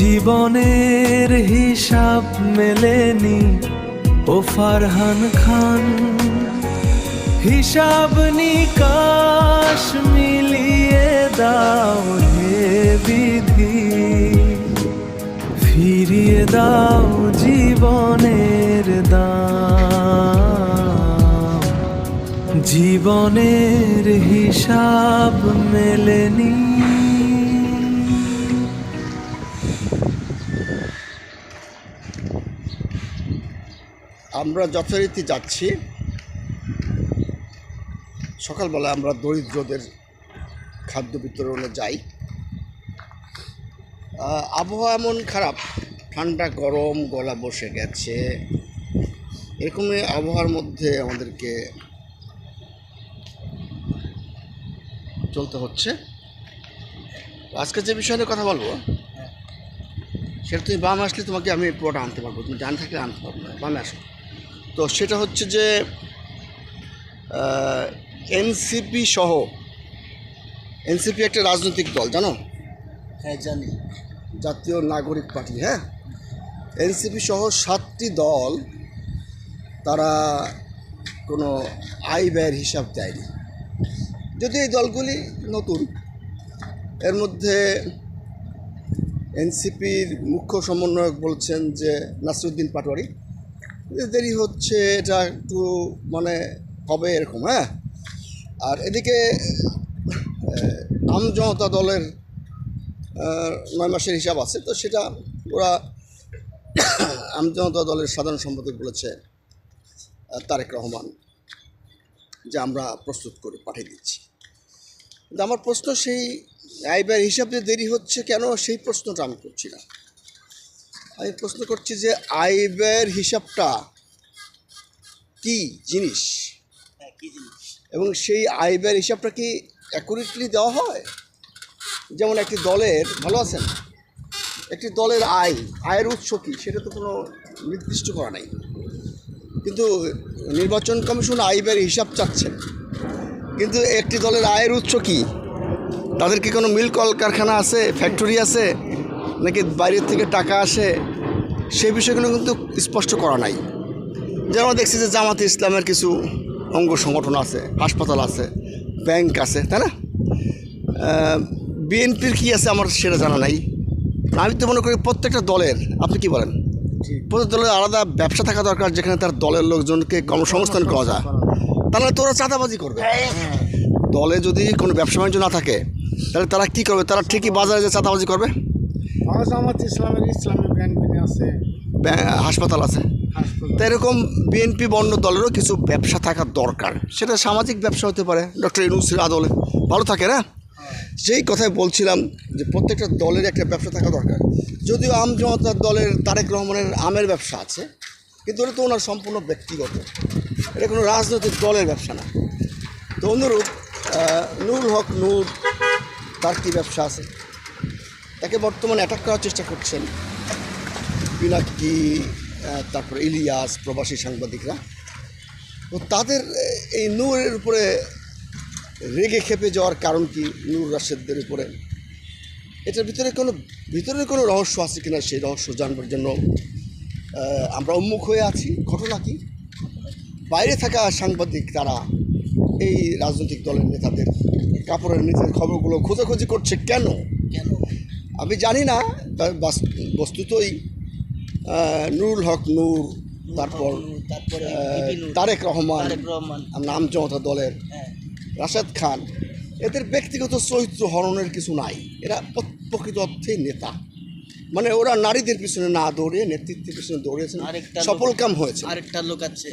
জীবনের হিসাব মেলেনি ও ফারহান খান, হিসাব নিকাশ মিলিয়ে দাও হে বিধি, ফিরিয়ে দাও জীবনের দাম। জীবনের হিসাব মেলেনি। আমরা যথারীতি যাচ্ছি। সকালবেলা আমরা দরিদ্রদের খাদ্য বিতরণে যাই। আবহাওয়া এমন খারাপ, ঠান্ডা গরম, গলা বসে গেছে। এরকমই আবহাওয়ার মধ্যে আমাদেরকে চলতে হচ্ছে। আজকে যে বিষয় নিয়ে কথা বলবো সেটা তুমি বামে আসলে তোমাকে আমি পুরোটা আনতে পারবো, তুমি ডান থাকলে আনতে পারবো না, বামে আসো। তো সেটা হচ্ছে যে এনসিপি সহ, এনসিপি একটা রাজনৈতিক দল, জানো? হ্যাঁ জানি, জাতীয় নাগরিক পার্টি। হ্যাঁ, এনসিপি সহ 7টি দল তারা কোনো আয় ব্যয়ের হিসাব দেয়নি। যদি এই দলগুলি নতুন, এর মধ্যে এনসিপির মুখ্য সমন্বয়ক বলছেন যে নাসিরুদ্দিন পাটোয়ারি, দেরি হচ্ছে, এটা একটু মানে হবে এরকম। হ্যাঁ, আর এদিকে আম জনতা দলের 9 মাসের হিসাব আছে, তো সেটা ওরা আম জনতা দলের সাধারণ সম্পাদক বলেছে তারেক রহমান যে আমরা প্রস্তুত করে পাঠিয়ে দিচ্ছি। কিন্তু আমার প্রশ্ন, সেই আয় ব্যয়ের হিসাব যে দেরি হচ্ছে কেন, সেই প্রশ্নটা আমি করছি না। আমি প্রশ্ন করছি যে আয় ব্যয়ের হিসাবটা কি জিনিস, এবং সেই আয় ব্যয়ের হিসাবটা কি অ্যাকুরেটলি দেওয়া হয়? যেমন একটি দলের, ভালো আছেন, একটি দলের আয়ের উৎস কী সেটা তো কোনো নির্দিষ্ট করা নাই, কিন্তু নির্বাচন কমিশন আয় ব্যয়ের হিসাব চাচ্ছেন। কিন্তু একটি দলের আয়ের উৎস কী, তাদের কি কোনো মিল কলকারখানা আছে, ফ্যাক্টরি আছে, নাকি বাইরের থেকে টাকা আসে, সেই বিষয়গুলো কিন্তু স্পষ্ট করা নাই। যেমন দেখছি যে জামাতে ইসলামের কিছু অঙ্গ সংগঠন আছে, হাসপাতাল আছে, ব্যাংক আছে, তাই না? বিএনপির কী আছে আমার সেটা জানা নাই। আমি তো মনে করি প্রত্যেকটা দলের, আপনি কি বলেন, প্রত্যেক দলের আলাদা ব্যবসা থাকা দরকার, যেখানে তার দলের লোকজনকে কর্মসংস্থান করা যায়। তাহলে তো ওরা চাঁদাবাজি করবে। দলে যদি কোনো ব্যবসা বাণিজ্য না থাকে তাহলে তারা কী করবে? তারা ঠিকই বাজারে যে চাঁদাবাজি করবে। জামাত ইসলামের ব্যাংক আছে, হাসপাতাল আছে। তো এরকম বিএনপি বন্য দলেরও কিছু ব্যবসা থাকা দরকার। সেটা সামাজিক ব্যবসা হতে পারে, ডক্টর ইউনূসের আদলে ভালো থাকে না? সেই কথাই বলছিলাম যে প্রত্যেকটা দলের একটা ব্যবসা থাকা দরকার। যদিও আম জনতার দলের তারেক রহমানের আমের ব্যবসা আছে, কিন্তু ওটা তো ওনার সম্পূর্ণ ব্যক্তিগত, এটা কোনো রাজনৈতিক দলের ব্যবসা না। তো অনুরূপ নুরুল হক নূর, তার কী ব্যবসা আছে, তাকে বর্তমানে অ্যাটাক করার চেষ্টা করছেন পিনাকি, তারপরে ইলিয়াস, প্রবাসী সাংবাদিকরা। তো তাদের এই নূরের উপরে রেগে খেপে যাওয়ার কারণ কি, নূর রাশেদদের উপরে? এটার ভিতরে কোনো রহস্য আছে কিনা, সেই রহস্য জানবার জন্য আমরা উন্মুখ হয়ে আছি। ঘটনা কি, বাইরে থাকা সাংবাদিক তারা এই রাজনৈতিক দলের নেতাদের কাপড়ের নিচের খবরগুলো খোঁজাখুঁজি করছে কেন আমি জানি না। বস্তুতই নুরুল হক নূর, তারপর তারেক রহমান, নাম জনতা দলের রাশেদ খান, এদের ব্যক্তিগত চরিত্র হরণের কিছু নাই। এরা প্রকৃত অর্থেই নেতা, মানে ওরা নারীদের পিছনে না দৌড়ে নেতৃত্বের পিছনে দৌড়েছেন, সফল কাম হয়েছে। আরেকটা লোক আছে,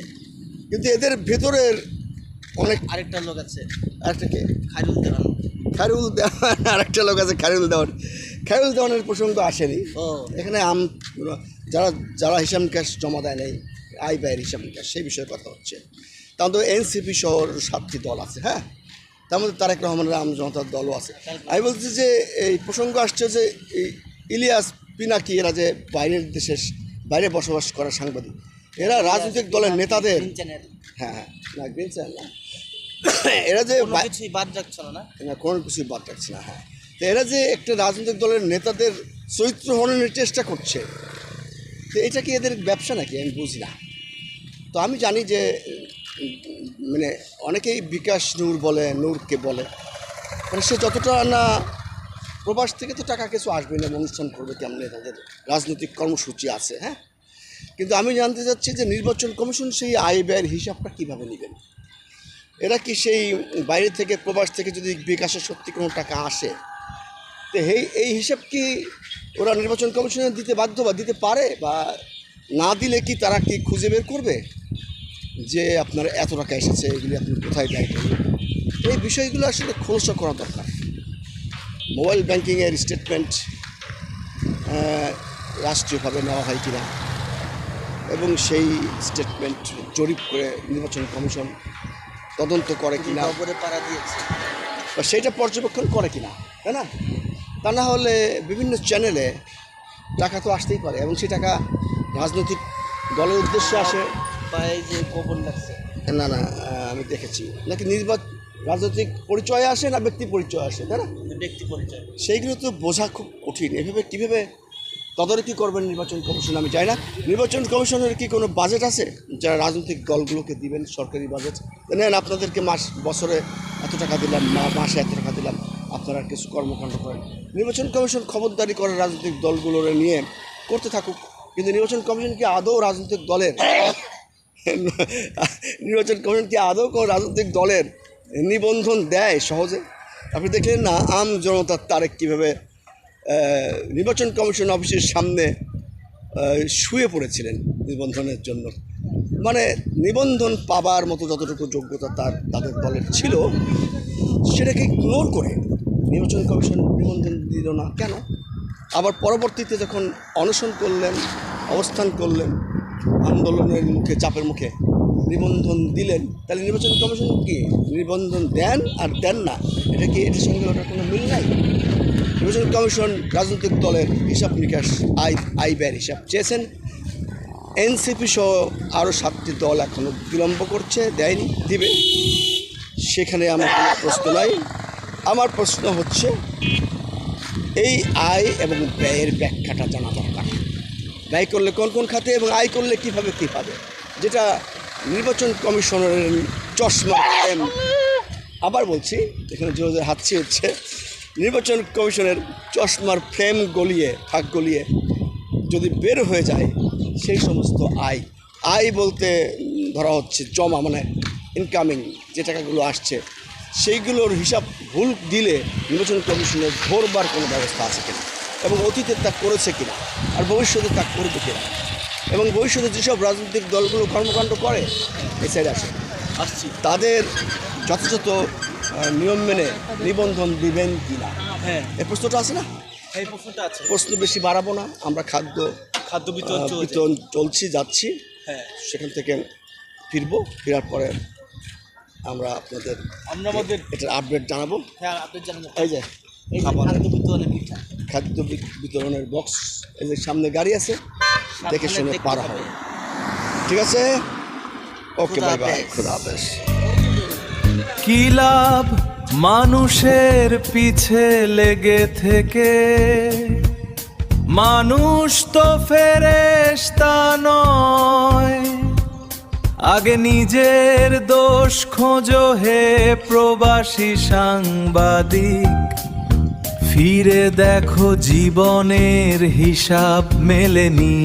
কিন্তু এদের ভেতরের অনেক, আরেকটা লোক আছে, আরেকটা কে, খায়রুল দেওয়ান, আরেকটা লোক আছে খায়রুল দেওয়ানের প্রসঙ্গ আসেনি এখানে। যারা হিসাব নিকাশ জমা দেয় নাই, আয় ব্যয়ের হিসাব নিকাশ, সেই বিষয়ে কথা হচ্ছে। তার মধ্যে এনসিপি সহ 7টি দল আছে। হ্যাঁ, তার মধ্যে তারেক রহমানের আম জনতার দলও আছে। আমি বলছি যে এই প্রসঙ্গ আসছে যে এই ইলিয়াস, পিনাকি, এরা যে বাইরে বসবাস করা সাংবাদিক, এরা রাজনৈতিক দলের নেতাদের, হ্যাঁ না গ্রিন চ্যানেল না, এরা যে কিছুই বাদ রাখছে না, কোনো কিছুই বাদ রাখছে না। হ্যাঁ, তো এরা যে একটা রাজনৈতিক দলের নেতাদের চরিত্র হননের চেষ্টা করছে, তো এটা কি এদের ব্যবসা নাকি আমি বুঝি না। তো আমি জানি যে মানে অনেকেই বিকাশ নূর বলে, নূরকে বলে, মানে সে যতটা না প্রবাস থেকে তো টাকা কিছু আসবে না, অনুষ্ঠান করবে কেমনে, তাদের রাজনৈতিক কর্মসূচি আছে, হ্যাঁ। কিন্তু আমি জানতে চাচ্ছি যে নির্বাচন কমিশন সেই আয় ব্যয়ের হিসাবটা কীভাবে নেবেন। এরা কি সেই বাইরে থেকে, প্রবাস থেকে যদি বিকাশের সত্যি কোনো টাকা আসে, তো এই হিসাব কি ওরা নির্বাচন কমিশনে দিতে বাধ্য বা দিতে পারে, বা না দিলে কি তারা কি খুঁজে বের করবে যে আপনার এত টাকা এসেছে, এগুলি আপনি কোথায় ব্যয় করবেন। এই বিষয়গুলো আসলে খোলসা করা দরকার। মোবাইল ব্যাংকিংয়ের স্টেটমেন্ট রাষ্ট্রীয়ভাবে নেওয়া হয় কিনা, এবং সেই স্টেটমেন্ট জরিপ করে নির্বাচন কমিশন তদন্ত করে কিনা, পাড়া দিয়েছে বা সেইটা পর্যবেক্ষণ করে কিনা, তাই না? তা না হলে বিভিন্ন চ্যানেলে টাকা তো আসতেই পারে, এবং সেই টাকা রাজনৈতিক দলের উদ্দেশ্যে আসে। বা এই যে গোবর লাগছে, না না, আমি দেখেছি নাকি রাজনৈতিক পরিচয় আসে না ব্যক্তি পরিচয় আসে, তাই না? ব্যক্তি পরিচয়, সেইগুলো তো বোঝা খুব কঠিন। এভাবে কীভাবে তদারকি করবেন নির্বাচন কমিশন আমি চাই না। নির্বাচন কমিশনের কি কোনো বাজেট আছে যারা রাজনৈতিক দলগুলোকে দিবেন, সরকারি বাজেট নেন, আপনাদেরকে বছরে এত টাকা দিলাম, মাসে এত টাকা দিলাম, আপনারা কিছু কর্মকাণ্ড করেন। নির্বাচন কমিশন খবরদারি করে রাজনৈতিক দলগুলোর নিয়ে করতে থাকুক, কিন্তু নির্বাচন কমিশন কি আদৌ রাজনৈতিক দলের নির্বাচন কমিশন কি আদৌ কোনো রাজনৈতিক দলের নিবন্ধন দেয় সহজে? আপনি দেখলেন না আম জনতার তারেক কীভাবে নির্বাচন কমিশন অফিসের সামনে শুয়ে পড়েছিলেন নিবন্ধনের জন্য। মানে নিবন্ধন পাবার মতো যতটুকু যোগ্যতা তাদের দলের ছিল, সেটাকে ইগনোর করে নির্বাচন কমিশন নিবন্ধন দিল না কেন? আবার পরবর্তীতে যখন অনশন করলেন, অবস্থান করলেন, আন্দোলনের মুখে, চাপের মুখে নিবন্ধন দিলেন, তাহলে নির্বাচন কমিশন কি নিবন্ধন দেন আর দেন না, এটা কি এটার সঙ্গে ওটার কোনো মিল নাই? নির্বাচন কমিশন রাজনৈতিক দলের হিসাব নিকাশ, আয় ব্যয়ের হিসাব চেয়েছেন। এনসিপি সহ আরও 7টি দল এখনও বিলম্ব করছে, দেয়নি, দিবে, সেখানে আমার কোনো প্রশ্ন নাই। আমার প্রশ্ন হচ্ছে এই আয় এবং ব্যয়ের ব্যাখ্যাটা জানা দরকার। ব্যয় করলে কোন কোন খাতে এবং আয় করলে কীভাবে কী পাবে, যেটা নির্বাচন কমিশনের চশমা ফ্রেম, আবার বলছি এখানে জোরে হাতছি হচ্ছে, নির্বাচন কমিশনের চশমার ফ্রেম গলিয়ে, ফাঁক গলিয়ে যদি বের হয়ে যায় সেই সমস্ত আয় বলতে ধরা হচ্ছে জমা, মানে ইনকামিং যে টাকাগুলো আসছে, সেইগুলোর হিসাব ভুল দিলে নির্বাচন কমিশনের ধরবার কোনো ব্যবস্থা আছে কিনা, এবং অতীতে তা করেছে কিনা, আর ভবিষ্যতে তা করবে কিনা, এবং ভবিষ্যতে যেসব রাজনৈতিক দলগুলো কর্মকাণ্ড করে এই সাইডে আসছি তাদের যথাযথ নিয়ম মেনে নিবন্ধন দিবেন কিনা, হ্যাঁ এই প্রশ্নটা আছে না? এই প্রশ্নটা আছে। প্রশ্ন বেশি বাড়াবো না, আমরা খাদ্য বিতরণ যাচ্ছি, হ্যাঁ সেখান থেকে ফেরার পরে আমরা আমাদের এটার আপডেট জানাবো। হ্যাঁ আপনি জানেন, এই যে খাদ্য বিতরণের বক্স, এই যে সামনে গাড়ি আছে, দেখে শুনে পার হবে, ঠিক আছে? ওকে, বাই বাই, খুদা হাফেজ। কি লাভ মানুষের পিছে লেগে থেকে, মানুষ তো ফেরেশতা নয়। আগে নিজের দোষ খোঁজো হে প্রবাসী সাংবাদিক, ফিরে দেখো জীবনের হিসাব মেলেনি।